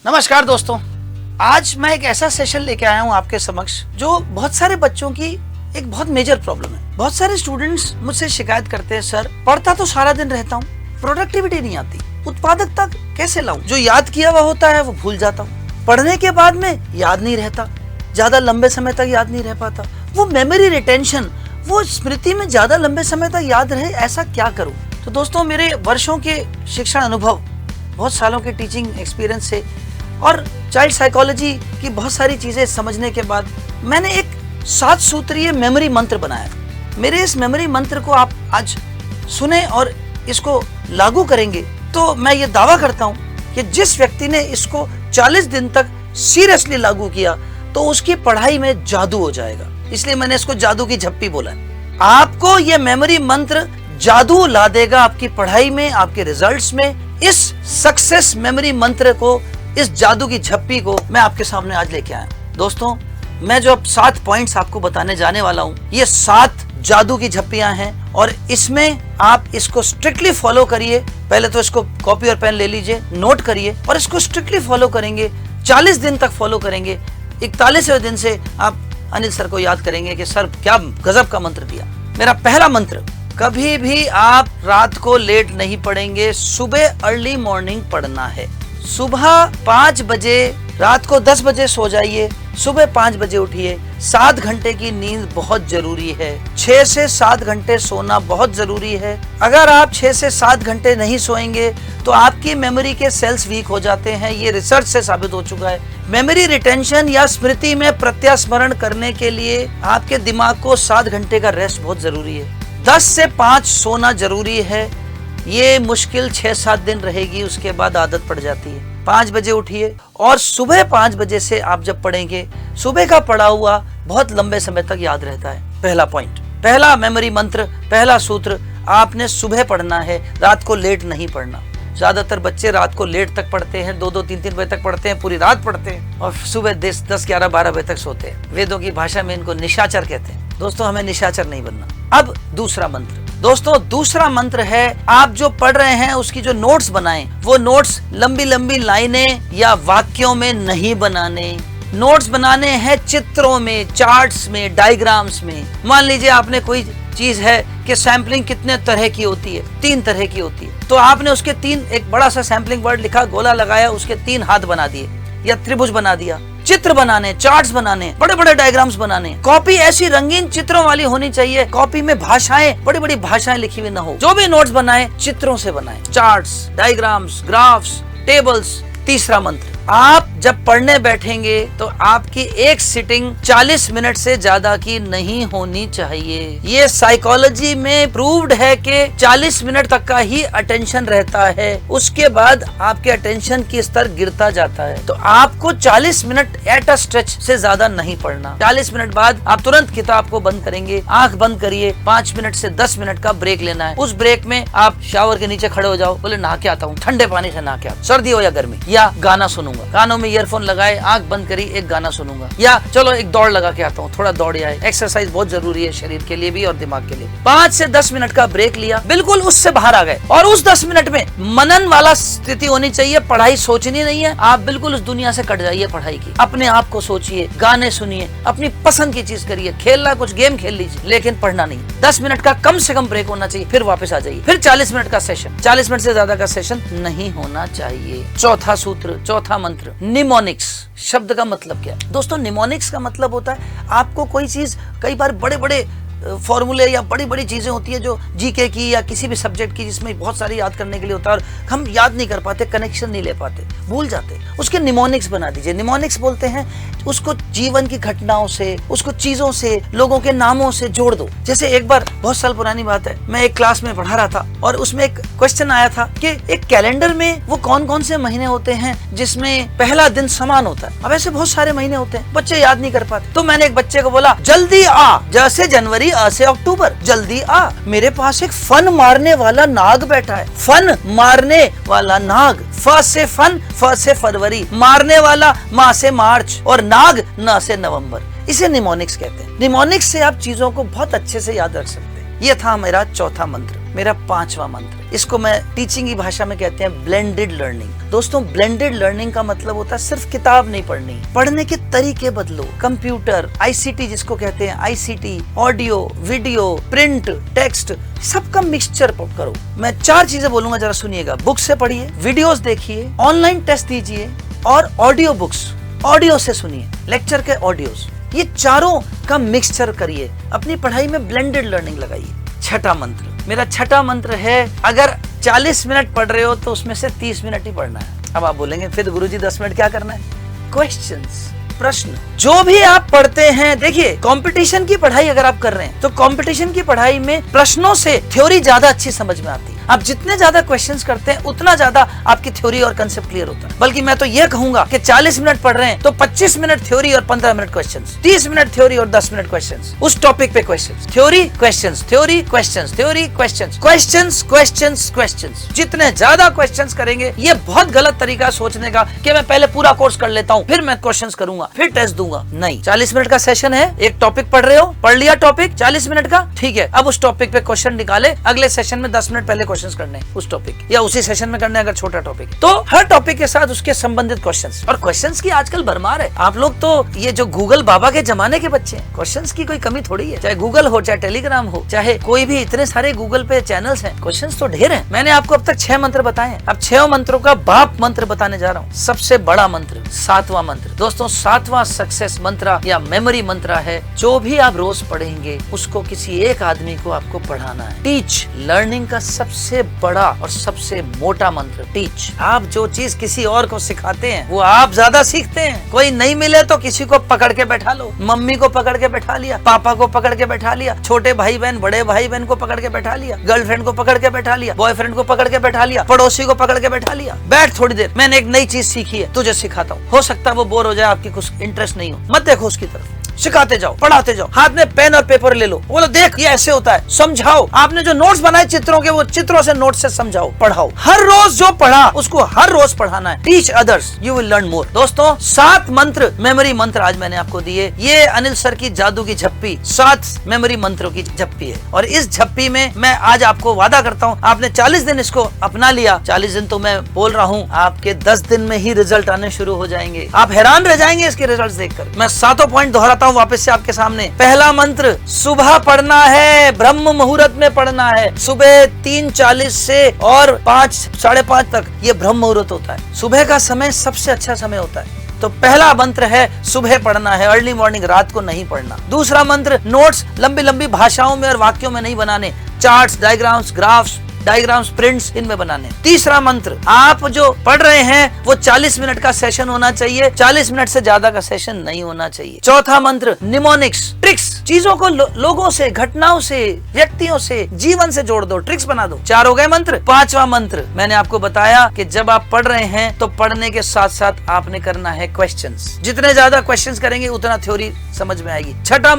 नमस्कार दोस्तों, आज मैं एक ऐसा सेशन लेके आया हूँ आपके समक्ष जो बहुत सारे बच्चों की एक बहुत मेजर प्रॉब्लम है। बहुत सारे स्टूडेंट्स मुझसे शिकायत करते हैं, सर पढ़ता तो सारा दिन रहता हूँ, प्रोडक्टिविटी नहीं आती, उत्पादकता कैसे लाऊं? जो याद किया हुआ होता है वो भूल जाता हूँ, पढ़ने के बाद में याद नहीं रहता, ज्यादा लंबे समय तक याद नहीं रह पाता, वो मेमोरी रिटेंशन, वो स्मृति में ज्यादा लंबे समय तक याद रहे, ऐसा क्या करूँ? तो दोस्तों, मेरे वर्षों के शिक्षण अनुभव, बहुत सालों के टीचिंग एक्सपीरियंस से और चाइल्ड साइकोलॉजी की बहुत सारी चीजें समझने के बाद मैंने एक 7 सूत्रीय मेमोरी मंत्र बनाया। मेरे इस मेमोरी मंत्र को आप आज सुने और इसको लागू करेंगे तो मैं ये दावा करता हूँ कि जिस व्यक्ति ने इसको 40 दिन तक सीरियसली लागू किया तो उसकी पढ़ाई में जादू हो जाएगा। इसलिए मैंने इसको जादू की झप्पी बोला है। आपको ये मेमोरी मंत्र जादू ला देगा आपकी पढ़ाई में, आपके रिजल्ट्स में। इस सक्सेस मेमोरी मंत्र को, इस जादू की झप्पी को मैं आपके सामने आज लेके आया। दोस्तों, मैं जो अब 7 पॉइंट्स आपको बताने जाने वाला हूँ, ये 7 जादू की झप्पियां हैं और इसमें आप इसको स्ट्रिक्टली फॉलो करिए। पहले तो इसको कॉपी और पेन ले लीजिए, नोट करिए और इसको स्ट्रिक्टली फॉलो करेंगे। 40 दिन तक फॉलो करेंगे। 41वें दिन से आप अनिल सर को याद करेंगे कि सर क्या गजब का मंत्र दिया। मेरा पहला मंत्र, कभी भी आप रात को लेट नहीं पढ़ेंगे, सुबह अर्ली मॉर्निंग पढ़ना है। सुबह 5 बजे, रात को 10 बजे सो जाइए, सुबह 5 बजे उठिए। 7 घंटे की नींद बहुत जरूरी है। 6 से 7 घंटे सोना बहुत जरूरी है। अगर आप 6 से 7 घंटे नहीं सोएंगे तो आपकी मेमोरी के सेल्स वीक हो जाते हैं। ये रिसर्च से साबित हो चुका है। मेमोरी रिटेंशन या स्मृति में प्रत्यास्मरण करने के लिए आपके दिमाग को 7 घंटे का रेस्ट बहुत जरूरी है। 10 से 5 सोना जरूरी है। ये मुश्किल 6-7 दिन रहेगी, उसके बाद आदत पड़ जाती है। 5 बजे उठिए और सुबह 5 बजे से आप जब पढ़ेंगे, सुबह का पढ़ा हुआ बहुत लंबे समय तक याद रहता है। पहला पॉइंट, पहला मेमोरी मंत्र, पहला सूत्र, आपने सुबह पढ़ना है, रात को लेट नहीं पढ़ना। ज्यादातर बच्चे रात को लेट तक पढ़ते हैं, 2-2, 3-3 बजे तक पढ़ते हैं, पूरी रात पढ़ते हैं और सुबह 10, 11, 12 बजे तक सोते हैं। वेदों की भाषा में इनको निशाचर कहते हैं। दोस्तों, हमें निशाचर नहीं बनना। अब दूसरा मंत्र, दोस्तों दूसरा मंत्र है, आप जो पढ़ रहे हैं उसकी जो नोट्स बनाएं, वो नोट्स लंबी लंबी लाइनें या वाक्यों में नहीं बनाने। नोट्स बनाने हैं चित्रों में, चार्ट्स में, डायग्राम्स में। मान लीजिए आपने कोई चीज है कि सैम्पलिंग कितने तरह की होती है, 3 तरह की होती है, तो आपने उसके 3, एक बड़ा सा सैम्पलिंग वर्ड लिखा, गोला लगाया, उसके 3 हाथ बना दिए या त्रिभुज बना दिया। चित्र बनाने, चार्ट्स बनाने, बड़े बड़े डायग्राम्स बनाने। कॉपी ऐसी रंगीन चित्रों वाली होनी चाहिए, कॉपी में भाषाएं, बड़ी बड़ी भाषाएं लिखी हुई न हो। जो भी नोट्स बनाए चित्रों से बनाए, चार्ट्स, डायग्राम्स, ग्राफ्स, टेबल्स। तीसरा मंत्र, आप जब पढ़ने बैठेंगे तो आपकी एक सिटिंग 40 मिनट से ज्यादा की नहीं होनी चाहिए। ये साइकोलॉजी में प्रूव्ड है कि 40 मिनट तक का ही अटेंशन रहता है, उसके बाद आपके अटेंशन की स्तर गिरता जाता है। तो आपको 40 मिनट एट अ स्ट्रेच से ज्यादा नहीं पढ़ना। 40 मिनट बाद आप तुरंत किताब को बंद करेंगे, आंख बंद करिए, 5 मिनट से 10 मिनट का ब्रेक लेना है। उस ब्रेक में आप शावर के नीचे खड़े हो जाओ, बोले नहा के आता हूँ, ठंडे पानी से नहा के आता हूँ, सर्दी हो या गर्मी, या गाना सुनूंगा, कानों में ईयरफोन लगाए, आंख बंद करी, एक गाना सुनूंगा, या चलो एक दौड़ लगा के आता हूँ, थोड़ा दौड़ आए। एक्सरसाइज बहुत जरूरी है शरीर के लिए भी और दिमाग के लिए। 5 से 10 मिनट का ब्रेक लिया, बिल्कुल उससे बाहर आ गए और उस 10 मिनट में मनन वाला स्थिति होनी चाहिए। पढ़ाई सोचनी नहीं है, आप बिल्कुल उस दुनिया से कट जाइए पढ़ाई की। अपने आप को सोचिए, गाने सुनिए, अपनी पसंद की चीज करिए, खेलना कुछ गेम खेल लीजिए, लेकिन पढ़ना नहीं। 10 मिनट का कम से कम ब्रेक होना चाहिए, फिर वापस आ जाइए, फिर 40 मिनट का सेशन। 40 मिनट से ज्यादा का सेशन नहीं होना चाहिए। चौथा सूत्र, चौथा मंत्र, निमोनिक्स शब्द का मतलब क्या है? दोस्तों, निमोनिक्स का मतलब होता है, आपको कोई चीज, कई बार बड़े बड़े फॉर्मूले या बड़ी बड़ी चीजें होती है जो जीके की या किसी भी सब्जेक्ट की, जिसमें बहुत सारी याद करने के लिए होता है और हम याद नहीं कर पाते, कनेक्शन नहीं ले पाते, भूल जाते, उसके निमोनिक्स बना दीजिए। निमोनिक्स बोलते हैं उसको जीवन की घटनाओं से, उसको चीजों से, लोगों के नामों से जोड़ दो। जैसे एक बार, बहुत साल पुरानी बात है, मैं एक क्लास में पढ़ा रहा था और उसमें एक क्वेश्चन आया था कि एक कैलेंडर में वो कौन कौन से महीने होते हैं जिसमें पहला दिन समान होता है। अब ऐसे बहुत सारे महीने होते हैं, बच्चे याद नहीं कर पाते। तो मैंने एक बच्चे को बोला, जल्दी आ, जैसे जनवरी, आ से अक्टूबर, जल्दी आ, मेरे पास एक फन मारने वाला नाग बैठा है। फन मारने वाला नाग, फ से फन, फ से फरवरी, मारने वाला मा से मार्च और नाग न से नवंबर। इसे निमोनिक्स कहते हैं। निमोनिक्स से आप चीजों को बहुत अच्छे से याद रख सकते हैं। यह था मेरा चौथा मंत्र। मेरा 5वां मंत्र, इसको मैं टीचिंग की भाषा में कहते हैं ब्लेंडेड लर्निंग। दोस्तों, ब्लेंडेड लर्निंग का मतलब होता है सिर्फ किताब नहीं पढ़नी, पढ़ने के तरीके बदलो। कंप्यूटर, आईसीटी जिसको कहते हैं, ICT, audio, video, print, text, सबका मिक्सचर करो। मैं 4 चीजें बोलूंगा, जरा सुनिएगा। बुक से पढ़िए, वीडियोस देखिए, ऑनलाइन टेस्ट दीजिए और ऑडियो बुक्स, ऑडियो से सुनिए, लेक्चर के ऑडियोस। ये चारों का मिक्सचर करिए, अपनी पढ़ाई में ब्लेंडेड लर्निंग लगाइए। छठा मंत्र, मेरा छठा मंत्र है, अगर 40 मिनट पढ़ रहे हो तो उसमें से 30 मिनट ही पढ़ना है। अब आप बोलेंगे फिर गुरुजी 10 मिनट क्या करना है? क्वेश्चंस, प्रश्न। जो भी आप पढ़ते हैं, देखिए कंपटीशन की पढ़ाई अगर आप कर रहे हैं तो कंपटीशन की पढ़ाई में प्रश्नों से थ्योरी ज्यादा अच्छी समझ में आती है। आप जितने ज्यादा क्वेश्चंस करते हैं उतना ज्यादा आपकी थ्योरी और कंसेप्ट क्लियर होता है। बल्कि मैं तो ये कहूंगा कि 40 मिनट पढ़ रहे हैं तो 25 मिनट थ्योरी और 15 मिनट क्वेश्चंस, 30 मिनट थ्योरी और 10 मिनट क्वेश्चंस, उस टॉपिक पे questions, theory questions, theory questions, theory questions, questions questions questions. जितने ज्यादा क्वेश्चंस करेंगे, ये बहुत गलत तरीका सोचने का कि मैं पहले पूरा कोर्स कर लेता हूँ फिर मैं क्वेश्चंस करूंगा फिर टेस्ट दूंगा। नहीं, 40 मिनट का सेशन है, एक टॉपिक पढ़ रहे हो, पढ़ लिया टॉपिक 40 मिनट का, ठीक है, अब उस टॉपिक पे क्वेश्चन निकाले, अगले सेशन में 10 मिनट पहले क्वेश्चंस करने उस टॉपिक, या उसी सेशन में करने अगर छोटा टॉपिक, तो हर टॉपिक के साथ उसके संबंधित क्वेश्चंस। और क्वेश्चंस की आजकल भरमार है। आप लोग तो ये जो गूगल बाबा के जमाने के बच्चे हैं, क्वेश्चंस की कोई कमी थोड़ी है। चाहे गूगल हो, चाहे टेलीग्राम हो, चाहे कोई भी, इतने सारे गूगल पे चैनल्स हैं, क्वेश्चंस तो ढेर हैं। मैंने आपको अब तक 6 मंत्र बताए हैं, अब 6 मंत्रों का बाप मंत्र बताने जा रहा हूँ। सबसे बड़ा मंत्र, 7वां मंत्र। दोस्तों, 7वां सक्सेस मंत्र या मेमोरी मंत्र है। जो भी आप रोज पढ़ेंगे उसको किसी एक आदमी को आपको पढ़ाना है। टीच, लर्निंग का सबसे बड़ा और सबसे मोटा मंत्र, टीच। आप जो चीज किसी और को सिखाते हैं वो आप ज्यादा सीखते हैं। कोई नहीं मिले तो किसी को पकड़ के बैठा लो, मम्मी को पकड़ के बैठा लिया, पापा को पकड़ के बैठा लिया, छोटे भाई बहन, बड़े भाई बहन को पकड़ के बैठा लिया, गर्लफ्रेंड को पकड़ के बैठा लिया, बॉयफ्रेंड को पकड़ के बैठा लिया, पड़ोसी को पकड़ के बैठा लिया। बैठ थोड़ी देर, मैंने एक नई चीज सीखी है, तुझे सिखाता हूँ। हो सकता है वो बोर हो जाए, आपकी कुछ इंटरेस्ट नहीं हो, मत देखो उसकी तरफ, सिखाते जाओ, पढ़ाते जाओ। हाथ में पेन और पेपर ले लो, बोलो देख ये ऐसे होता है, समझाओ। आपने जो नोट्स बनाए चित्रों के, वो चित्रों से नोट्स से समझाओ, पढ़ाओ। हर रोज जो पढ़ा उसको हर रोज पढ़ाना है। Teach others, you will learn more. दोस्तों, 7 मंत्र, मेमोरी मंत्र आज मैंने आपको दिए। ये अनिल सर की जादू की झप्पी, 7 मेमोरी मंत्रों की झप्पी है। और इस झप्पी में मैं आज आपको वादा करता हूँ, आपने 40 दिन इसको अपना लिया, 40 दिन तो मैं बोल रहा हूँ, आपके 10 दिन में ही रिजल्ट आने शुरू हो जाएंगे। आप हैरान रह जाएंगे इसके रिजल्ट देखकर। मैं 7 पॉइंट दोहराता हूँ वापस से आपके सामने। पहला मंत्र, सुबह पढ़ना है, ब्रह्म मुहूर्त में पढ़ना है। सुबह 3:40 से और 5, 5:30 तक ये ब्रह्म मुहूर्त होता है। सुबह का समय सबसे अच्छा समय होता है। तो पहला मंत्र है सुबह पढ़ना है, अर्ली मॉर्निंग, रात को नहीं पढ़ना। दूसरा मंत्र, नोट्स लंबी लंबी भाषाओं में और वाक्यों में नहीं बनाने, charts, diagrams, graphs, diagrams, prints इनमें बनाने। तीसरा मंत्र, आप जो पढ़ रहे हैं वो 40 मिनट का सेशन होना चाहिए, 40 मिनट से ज्यादा का सेशन नहीं होना चाहिए। चौथा मंत्र, निमोनिक्स, ट्रिक्स, चीजों को लोगों से, घटनाओं से, व्यक्तियों से, जीवन से जोड़ दो, ट्रिक्स बना दो। 4 हो गए मंत्र। 5वां मंत्र मैंने आपको बताया कि जब आप पढ़ रहे हैं तो पढ़ने के साथ साथ आपने करना है क्वेश्चंस। जितने ज्यादा क्वेश्चंस करेंगे उतना थ्योरी समझ में आएगी। छठा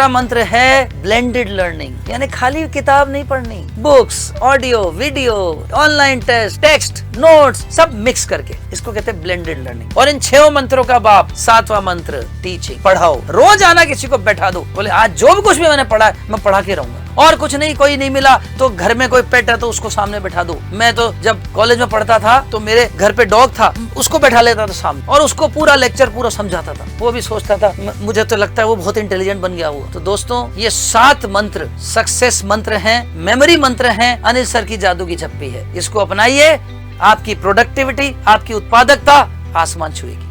मंत्र है ब्लेंडेड लर्निंग, यानी खाली किताब नहीं पढ़नी, books, audio, video, online test, text, notes सब मिक्स करके, इसको कहते हैं ब्लेंडेड लर्निंग। और इन 6 मंत्रों का बाप 7वां मंत्र, टीचिंग। पढ़ाओ, रोज आना किसी को बैठा दो, बोले आज जो भी कुछ भी मैंने पढ़ा मैं पढ़ा के रहूंगा। और कुछ नहीं, कोई नहीं मिला तो घर में कोई पेट है तो उसको सामने बैठा दो। मैं तो जब कॉलेज में पढ़ता था तो मेरे घर पे डॉग था, उसको बैठा लेता था सामने और उसको पूरा लेक्चर पूरा समझाता था। वो भी सोचता था, मुझे तो लगता है वो बहुत इंटेलिजेंट बन गया वो। तो दोस्तों, ये 7 मंत्र सक्सेस मंत्र हैं, मेमोरी मंत्र हैं, अनिल सर की जादू की झप्पी है। इसको अपनाइए, आपकी प्रोडक्टिविटी, आपकी उत्पादकता आसमान छुएगी।